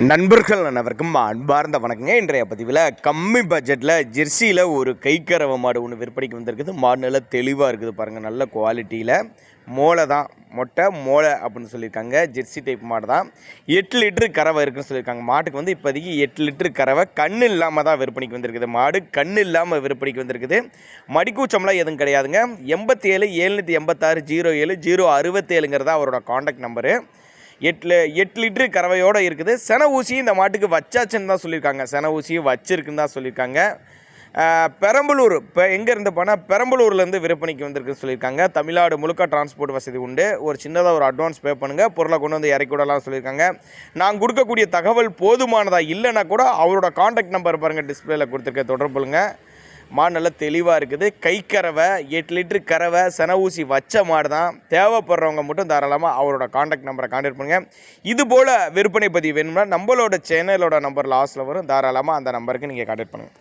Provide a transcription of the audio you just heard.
நண்பர்கள் அனைவருக்கும் அன்பார்ந்த வணக்கங்க. இன்றைய பதிவில் கம்மி பட்ஜெட்டில் ஜெர்சியில் ஒரு கைக்கறவை மாடு ஒன்று விற்பனைக்கு வந்திருக்குது. மாடு நல்லா தெளிவாக இருக்குது பாருங்கள், நல்ல குவாலிட்டியில். மோளை தான், மொட்டை மோளை அப்படின்னு சொல்லியிருக்காங்க. ஜெர்சி டைப் மாடு தான். 8 லிட்டரு கறவை இருக்குன்னு சொல்லியிருக்காங்க. மாட்டுக்கு வந்து இப்போதைக்கு 8 லிட்டரு கறவை கண் இல்லாமல் தான் விற்பனைக்கு வந்திருக்குது. மாடு கண் இல்லாமல் விற்பனைக்கு வந்திருக்குது. மடிக்கூச்சம்லாம் எதுவும் கிடையாதுங்க. 87 786 07 067 அவரோட காண்டாக்ட் நம்பரு. 8 லிட்டரு கறவையோடு இருக்குது. சென ஊசியும் இந்த மாட்டுக்கு வச்சாச்சுன்னு தான் சொல்லியிருக்காங்க. சென ஊசியும் வச்சிருக்குன்னு தான் சொல்லியிருக்காங்க. பெரம்பலூர், இப்போ எங்கே இருந்து போனால் பெரம்பலூர்லேருந்து விற்பனைக்கு வந்திருக்குன்னு சொல்லியிருக்காங்க. தமிழ்நாடு முழுக்க டிரான்ஸ்போர்ட் வசதி உண்டு. ஒரு சின்னதாக ஒரு அட்வான்ஸ் பே பண்ணுங்கள், பொருளை கொண்டு வந்து இறக்கி விடலாம் சொல்லியிருக்காங்க. நான் கொடுக்கக்கூடிய தகவல் போதுமானதாக இல்லைன்னா கூட அவரோட காண்டாக்ட் நம்பர் பாருங்கள், டிஸ்பிளேயில் கொடுத்துருக்க, தொடர்பு கொள்ளுங்கள். மாடு நல்லா தெளிவாக இருக்குது. கைக்கறவை, 8 லிட்டரு கறவை, சென ஊசி வச்ச மாடு தான். தேவைப்படுறவங்க மட்டும் தாராளமாக அவரோட காண்டாக்ட் நம்பரை கான்டாக்ட் பண்ணுங்கள். இது போல் விற்பனை பதிவு வேணும்னா நம்மளோட சேனலோட நம்பர் லாஸ்ட்டில் வரும். தாராளமாக அந்த நம்பருக்கு நீங்கள் கான்டாக்ட் பண்ணுங்கள்.